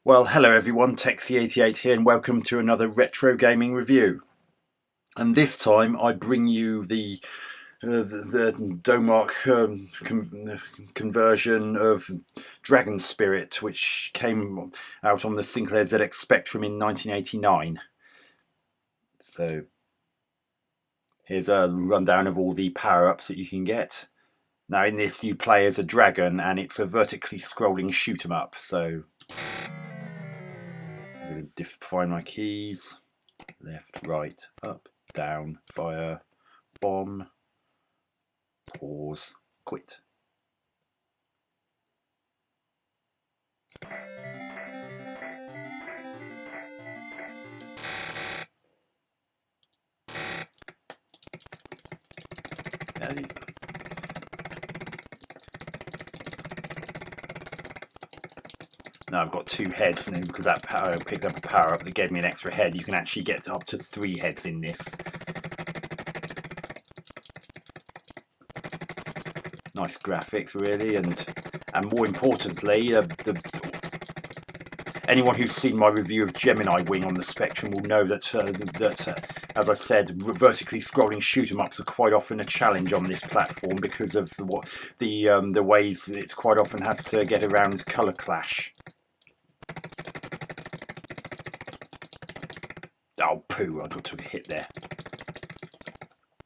Well, hello everyone, Texie88 here and welcome to another retro gaming review. And this time I bring you the Domark conversion of Dragon Spirit, which came out on the Sinclair ZX Spectrum in 1989. So here's a rundown of all the power-ups that you can get. Now in this you play as a dragon and it's a vertically scrolling shoot 'em up, so I'm going to define my keys: left, right, up, down, fire, bomb, pause, quit. Now I've got 2 heads, and because that power picked up a power up that gave me an extra head, you can actually get up to 3 heads in this. Nice graphics, really, and more importantly, anyone who's seen my review of Gemini Wing on the Spectrum will know that as I said, vertically scrolling shoot 'em ups are quite often a challenge on this platform because of the ways it quite often has to get around colour clash. Oh poo! I took a hit there.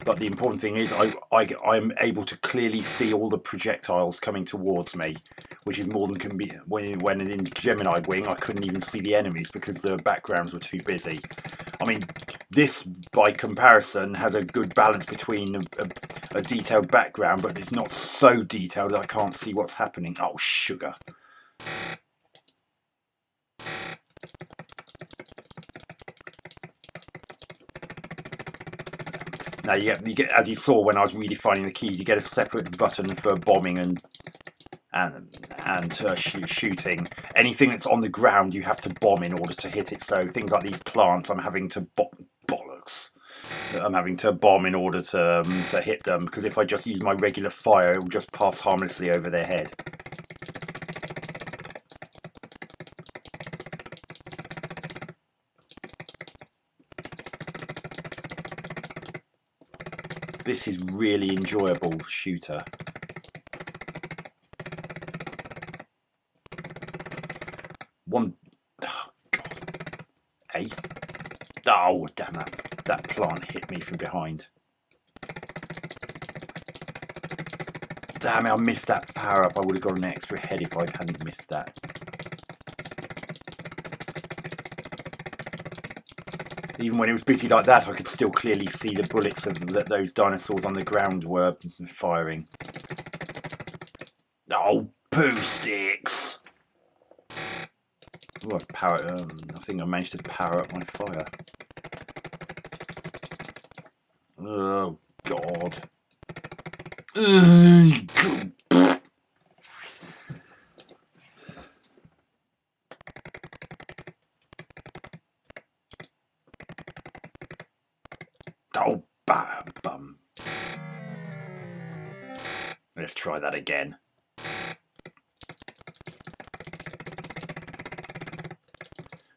But the important thing is I'm able to clearly see all the projectiles coming towards me, which is more than can be when in Gemini Wing I couldn't even see the enemies because the backgrounds were too busy. I mean, this by comparison has a good balance between a detailed background, but it's not so detailed that I can't see what's happening. Oh, sugar. Now you get, as you saw when I was redefining the keys, you get a separate button for bombing and shooting. Anything that's on the ground you have to bomb in order to hit it. So things like these plants, I'm having to bollocks. I'm having to bomb in order to hit them, because if I just use my regular fire, it will just pass harmlessly over their head. This is really enjoyable shooter. Oh God. Hey. Oh damn, that plant hit me from behind. Damn it, I missed that power up. I would have got an extra head if I hadn't missed that. Even when it was busy like that, I could still clearly see the bullets that those dinosaurs on the ground were firing. Oh, poo sticks! Oh, I think I managed to power up my fire. Oh, God. Oh, bum. Let's try that again.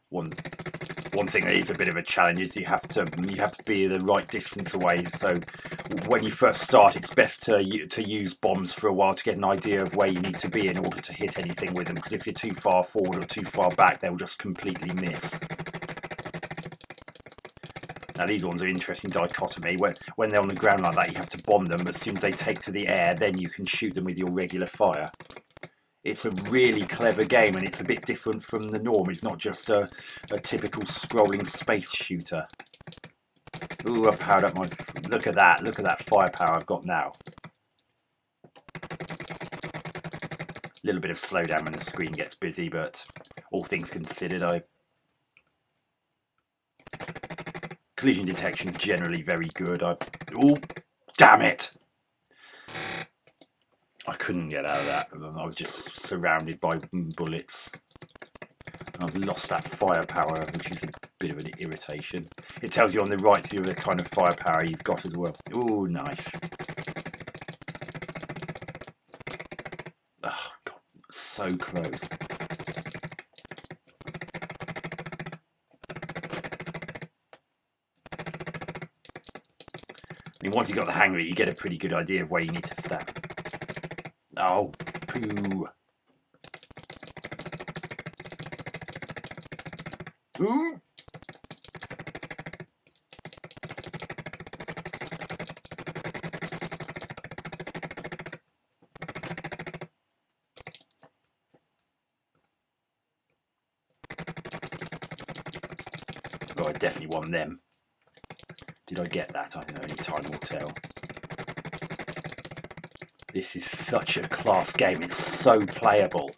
One thing that is a bit of a challenge is you have to be the right distance away. So when you first start, it's best to use bombs for a while to get an idea of where you need to be in order to hit anything with them. Because if you're too far forward or too far back, they'll just completely miss. Now these ones are interesting dichotomy. When they're on the ground like that, you have to bomb them. But as soon as they take to the air, then you can shoot them with your regular fire. It's a really clever game, and it's a bit different from the norm. It's not just a typical scrolling space shooter. Ooh, I've powered up my... Look at that firepower I've got now. A little bit of slowdown when the screen gets busy, but all things considered, collision detection is generally very good. Oh, damn it! I couldn't get out of that. I was just surrounded by bullets. I've lost that firepower, which is a bit of an irritation. It tells you on the right view the kind of firepower you've got as well. Ooh, nice. Oh, God, so close. mean, once you got the hang of it, you get a pretty good idea of where you need to stand. Oh, poo. Ooh. Oh, I definitely won them. Did I get that? I don't know, only time will tell. This is such a class game. It's so playable.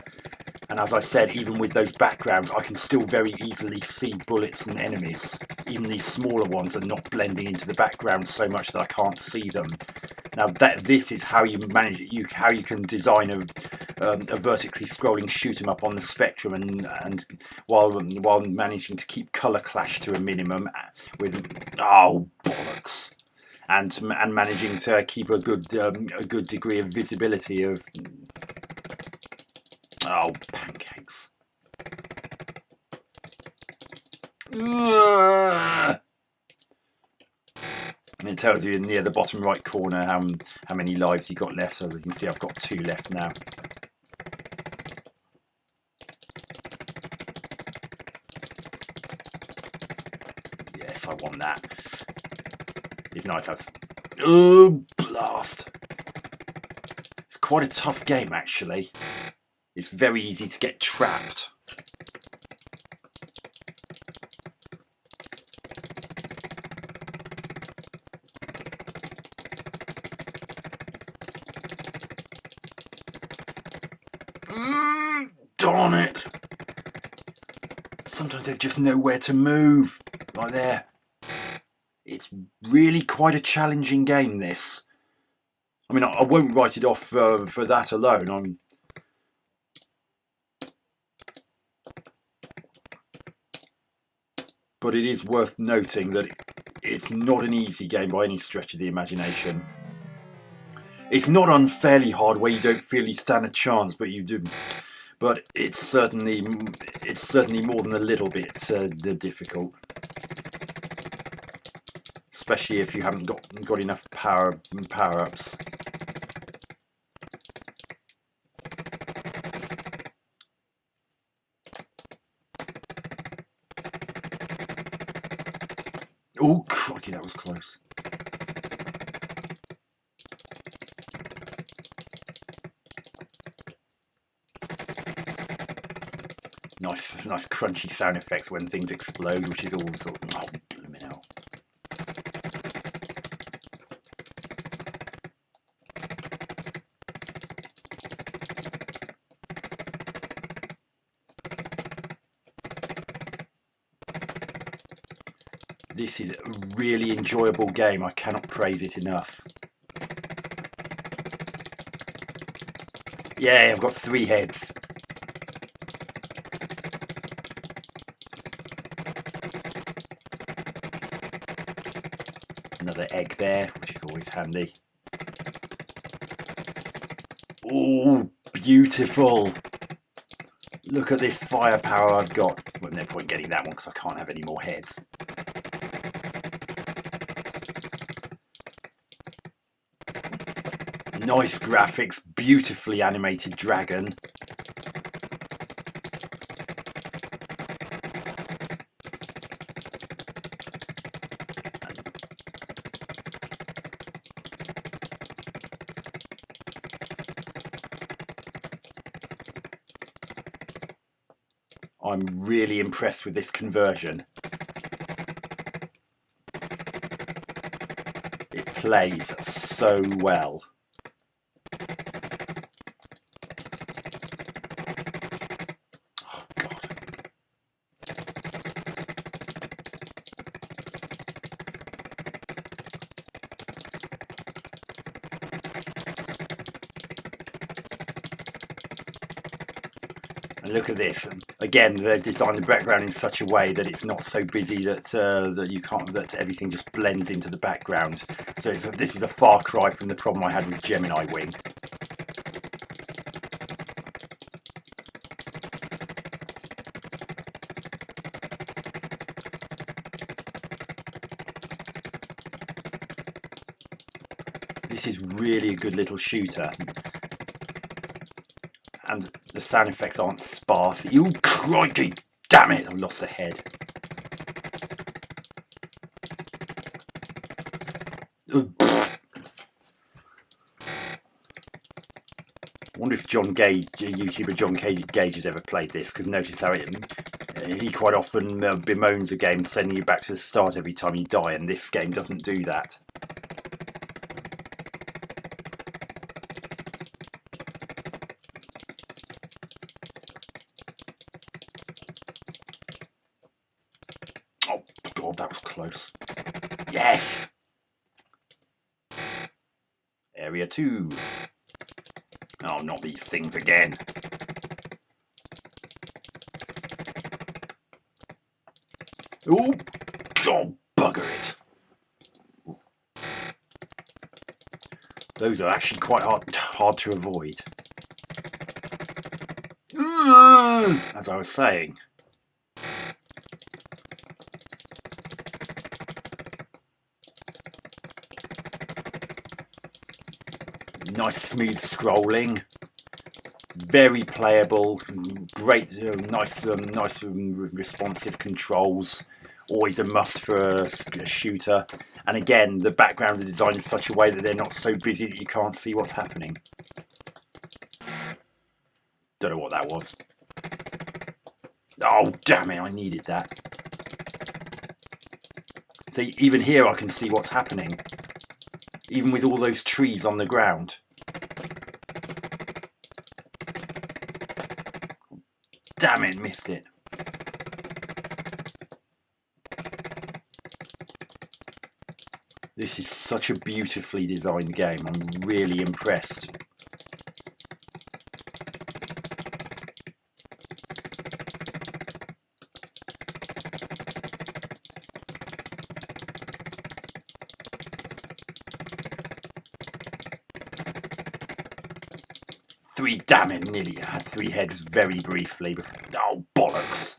And as I said, even with those backgrounds, I can still very easily see bullets and enemies. Even these smaller ones are not blending into the background so much that I can't see them. Now, this is how you manage it. How you can design a vertically scrolling shoot 'em up on the spectrum, and while managing to keep colour clash to a minimum with bollocks, and managing to keep a good degree of visibility of pancakes. Ugh. And it tells you near the bottom right corner how many lives you got left. So as you can see, I've got 2 left now. Yes, I want that. It's nice house. Oh, blast! It's quite a tough game, actually. It's very easy to get trapped. Darn it! Sometimes there's just nowhere to move. Like there. It's really quite a challenging game, this. I mean, I won't write it off for that alone. But it is worth noting that it's not an easy game by any stretch of the imagination. It's not unfairly hard where you don't feel you stand a chance, but you do. But it's certainly more than a little bit difficult, especially if you haven't got enough power-ups. Oh crikey, that was close. Nice crunchy sound effects when things explode, which is all sort of, oh, blooming hell. This is a really enjoyable game. I cannot praise it enough. Yeah, I've got 3 heads. Another egg there, which is always handy. Oh, beautiful. Look at this firepower I've got. Well, no point getting that one because I can't have any more heads. Nice graphics, beautifully animated dragon. I'm really impressed with this conversion. It plays so well. Oh God. And look at this. Again, they've designed the background in such a way that it's not so busy that everything just blends into the background. So this is a far cry from the problem I had with Gemini Wing. This is really a good little shooter. And the sound effects aren't sparse. You crikey! Damn it! I've lost a head. I wonder if John Gage, YouTuber John Gage, has ever played this, because notice how he quite often bemoans a game sending you back to the start every time you die, and this game doesn't do that. Oh God, that was close. Yes! Area 2. Oh, not these things again. Oh, bugger it. Those are actually quite hard to avoid. As I was saying. Nice smooth scrolling, very playable, great, nice responsive controls. Always a must for a shooter. And again, the backgrounds are designed in such a way that they're not so busy that you can't see what's happening. Don't know what that was. Oh damn it! I needed that. So even here, I can see what's happening, even with all those trees on the ground. Damn it, missed it. This is such a beautifully designed game. I'm really impressed. Damn it, nearly had 3 heads very briefly. Oh, bollocks.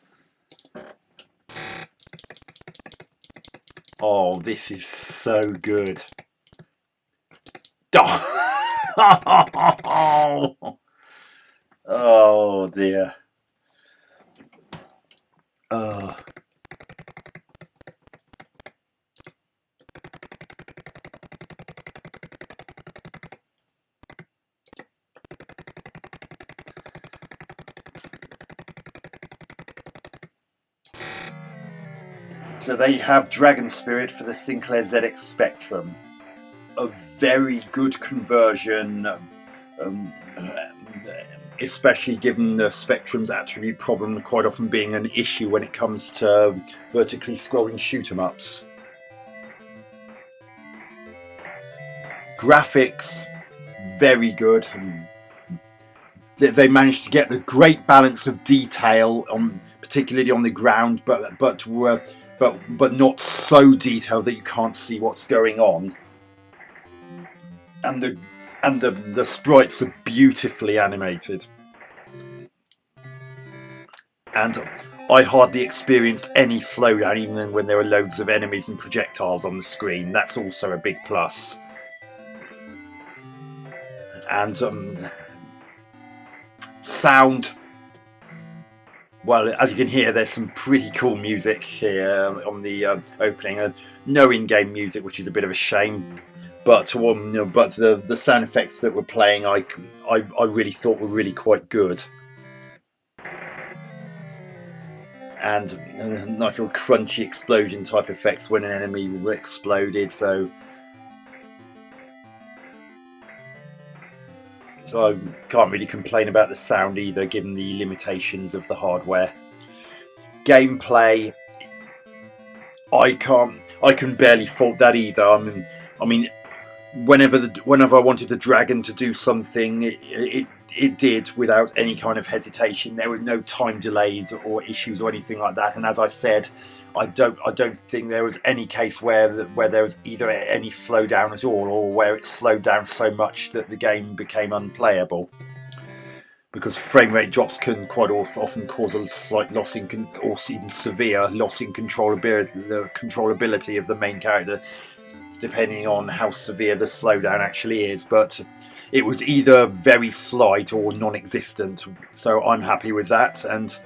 Oh, this is so good. Oh dear. So they have Dragon Spirit for the Sinclair ZX Spectrum. A very good conversion, especially given the Spectrum's attribute problem quite often being an issue when it comes to vertically scrolling shoot-em-ups. Graphics, very good. They managed to get the great balance of detail particularly on the ground, but not so detailed that you can't see what's going on. And the sprites are beautifully animated. And I hardly experienced any slowdown, even when there were loads of enemies and projectiles on the screen. That's also a big plus. And sound. Well, as you can hear, there's some pretty cool music here on the opening. No in-game music, which is a bit of a shame. But the sound effects that were playing, I really thought were really quite good. And nice little crunchy explosion type effects when an enemy exploded. So I can't really complain about the sound either, given the limitations of the hardware. Gameplay, I can barely fault that either. I mean, whenever I wanted the dragon to do something, it did without any kind of hesitation. There were no time delays or issues or anything like that. And as I said, I don't think there was any case where there was either any slowdown at all, or where it slowed down so much that the game became unplayable. Because frame rate drops can quite often cause a slight loss or even severe loss in controllability of the main character. depending on how severe the slowdown actually is, but it was either very slight or non-existent, so I'm happy with that. And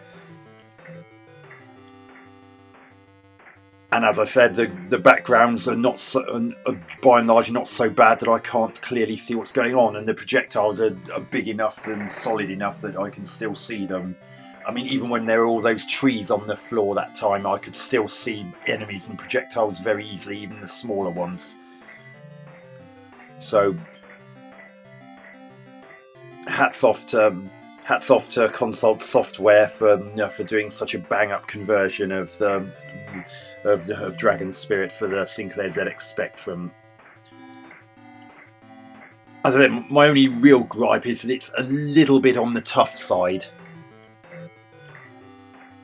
as I said, the backgrounds are not so, by and large not so bad that I can't clearly see what's going on, and the projectiles are big enough and solid enough that I can still see them. I mean, even when there were all those trees on the floor that time, I could still see enemies and projectiles very easily, even the smaller ones. So hats off to Consult Software for doing such a bang-up conversion of Dragon Spirit for the Sinclair ZX Spectrum. As I said, my only real gripe is that it's a little bit on the tough side.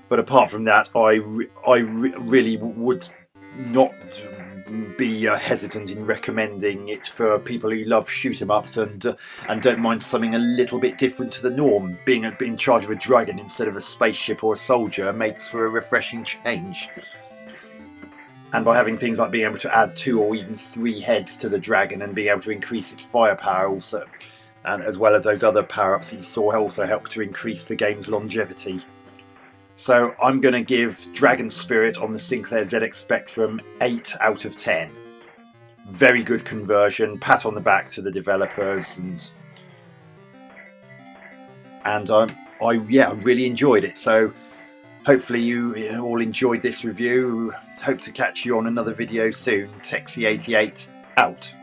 But apart from that, I really would not be hesitant in recommending it for people who love shoot 'em ups and don't mind something a little bit different to the norm. Being in charge of a dragon instead of a spaceship or a soldier makes for a refreshing change. And by having things like being able to add 2 or even 3 heads to the dragon and being able to increase its firepower also, and as well as those other power-ups that you saw, also help to increase the game's longevity. So I'm going to give Dragon Spirit on the Sinclair ZX Spectrum 8 out of 10. Very good conversion, pat on the back to the developers, and I really enjoyed it. So hopefully you all enjoyed this review. Hope to catch you on another video soon. Texie88 out.